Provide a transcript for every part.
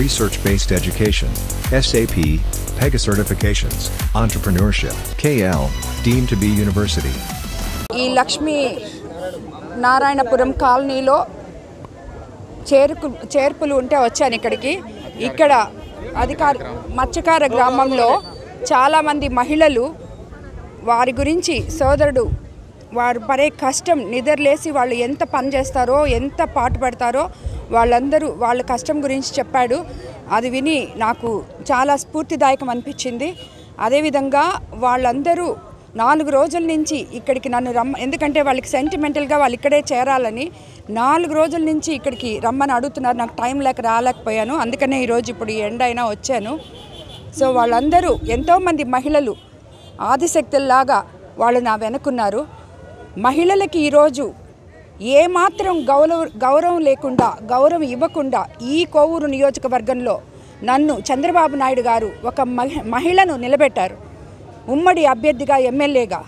research-based education, SAP, PEGA certifications, entrepreneurship, KL, deemed to be university. ఈ లక్ష్మీ నారాయణపురం కాలనీలో చేర్పులు ఉంటే వచ్చాను ఇక్కడికి. ఇక్కడ మత్స్యకార గ్రామంలో చాలామంది మహిళలు వారి గురించి సోదరుడు వారు పడే కష్టం నిద్రలేసి వాళ్ళు ఎంత పని చేస్తారో ఎంత పాటుపడతారో వాళ్ళందరూ వాళ్ళ కష్టం గురించి చెప్పాడు. అది విని నాకు చాలా స్ఫూర్తిదాయకం అనిపించింది. అదేవిధంగా వాళ్ళందరూ 4 రోజుల నుంచి ఇక్కడికి నన్ను ఎందుకంటే వాళ్ళకి సెంటిమెంటల్గా వాళ్ళు ఇక్కడే చేరాలని 4 రోజుల నుంచి ఇక్కడికి రమ్మని అడుగుతున్నారు. నాకు టైం లేక రాలేకపోయాను, అందుకనే ఈరోజు ఇప్పుడు ఎండ అయినా వచ్చాను. సో వాళ్ళందరూ ఎంతోమంది మహిళలు ఆదిశక్తుల్లాగా వాళ్ళు నా వెనుకున్నారు. మహిళలకి ఈరోజు ఏమాత్రం గౌరవం లేకుండా గౌరవం ఇవ్వకుండా ఈ కోవూరు నియోజకవర్గంలో నన్ను చంద్రబాబు నాయుడు గారు ఒక మహిళను నిలబెట్టారు. ఉమ్మడి అభ్యర్థిగా ఎమ్మెల్యేగా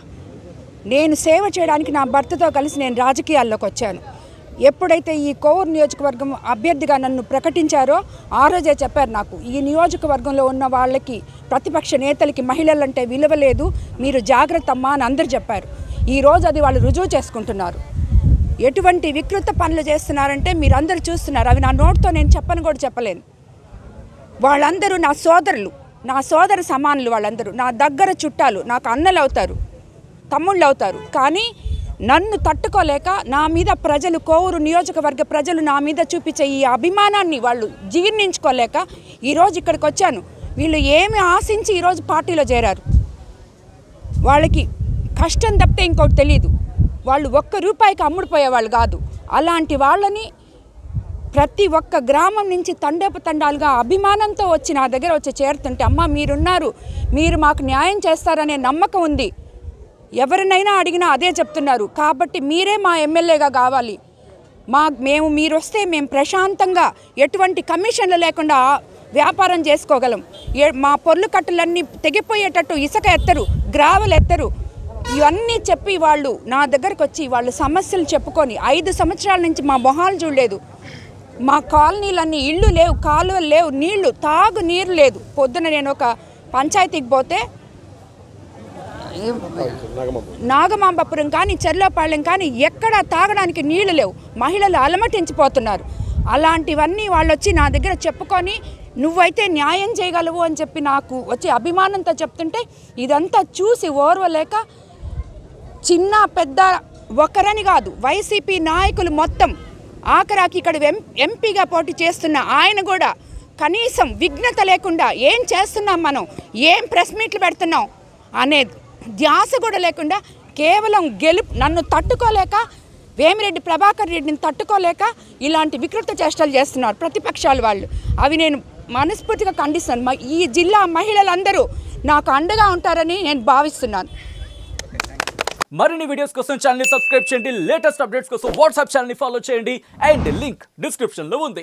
నేను సేవ చేయడానికి నా భర్తతో కలిసి నేను రాజకీయాల్లోకి వచ్చాను. ఎప్పుడైతే ఈ కోవూరు నియోజకవర్గం అభ్యర్థిగా నన్ను ప్రకటించారో ఆ రోజే చెప్పారు నాకు, ఈ నియోజకవర్గంలో ఉన్న వాళ్ళకి ప్రతిపక్ష నేతలకి మహిళలంటే విలువ లేదు, మీరు జాగ్రత్త అమ్మా అని అందరూ చెప్పారు. ఈరోజు అది వాళ్ళు రుజువు చేసుకుంటున్నారు. ఎటువంటి వికృత పనులు చేస్తున్నారంటే మీరందరూ చూస్తున్నారు. అవి నా నోటితో నేను కూడా చెప్పలేను. వాళ్ళందరూ నా సోదరులు, నా సోదర సమానులు. వాళ్ళందరూ నా దగ్గర చుట్టాలు, నాకు అన్నలు అవుతారు, తమ్ముళ్ళు అవుతారు. కానీ నన్ను తట్టుకోలేక నా మీద ప్రజలు, కోవూరు నియోజకవర్గ ప్రజలు నా మీద చూపించే ఈ అభిమానాన్ని వాళ్ళు జీర్ణించుకోలేక ఈరోజు ఇక్కడికి వచ్చాను. వీళ్ళు ఏమి ఆశించి ఈరోజు పార్టీలో చేరారు? వాళ్ళకి కష్టం తప్పితే ఇంకోటి తెలియదు. వాళ్ళు 1 రూపాయికి అమ్ముడుపోయేవాళ్ళు కాదు. అలాంటి వాళ్ళని ప్రతి ఒక్క గ్రామం నుంచి తండాలుగా అభిమానంతో వచ్చి నా దగ్గర వచ్చి చేరుతుంటే, అమ్మ మీరున్నారు, మీరు మాకు న్యాయం చేస్తారనే నమ్మకం ఉంది. ఎవరినైనా అడిగినా అదే చెప్తున్నారు. కాబట్టి మీరే మా ఎమ్మెల్యేగా కావాలి, మీరు వస్తే మేము ప్రశాంతంగా ఎటువంటి కమిషన్లు లేకుండా వ్యాపారం చేసుకోగలం. మా పొర్లు కట్టలన్నీ తెగిపోయేటట్టు ఇసుక ఎత్తరు, గ్రావెల్ ఎత్తరు. ఇవన్నీ చెప్పి వాళ్ళు నా దగ్గరకు వచ్చి వాళ్ళ సమస్యలు చెప్పుకొని 5 సంవత్సరాల నుంచి మా మొహాలు చూడలేదు. మా కాలనీలన్నీ ఇళ్ళు లేవు, కాలువలు లేవు, నీళ్లు తాగు నీరు లేదు. పొద్దున నేను ఒక పంచాయతీకి పోతే నాగమాంబపురం కానీ చెర్లోపాళెం కానీ ఎక్కడ తాగడానికి నీళ్లు లేవు. మహిళలు అలమటించిపోతున్నారు. అలాంటివన్నీ వాళ్ళు వచ్చి నా దగ్గర చెప్పుకొని నువ్వైతే న్యాయం చేయగలవు అని చెప్పి నాకు వచ్చి అభిమానంతో చెప్తుంటే ఇదంతా చూసి ఓర్వలేక చిన్న పెద్ద ఒకరని కాదు, వైసీపీ నాయకులు మొత్తం ఆఖరాకి ఇక్కడ ఎంపీగా పోటీ చేస్తున్న ఆయన కూడా కనీసం విఘ్నత లేకుండా ఏం చేస్తున్నాం మనం, ఏం ప్రెస్ మీట్లు పెడుతున్నాం అనే ధ్యాస కూడా లేకుండా కేవలం నన్ను తట్టుకోలేక, వేమిరెడ్డి ప్రభాకర్ రెడ్డిని తట్టుకోలేక ఇలాంటి వికృత చేష్టలు చేస్తున్నారు ప్రతిపక్షాలు వాళ్ళు. అవి నేను మనస్ఫూర్తిగా ఖండిస్తాను. ఈ జిల్లా మహిళలందరూ నాకు అండగా ఉంటారని నేను భావిస్తున్నాను. మరిన్ని వీడియోస్ కోసం ఛానల్ ని సబ్స్క్రైబ్ చేయండి. లేటెస్ట్ అప్డేట్స్ కోసం వాట్సాప్ ఛానల్ ని ఫాలో చేయండి. అండ్ లింక్ డిస్క్రిప్షన్ లో ఉంది.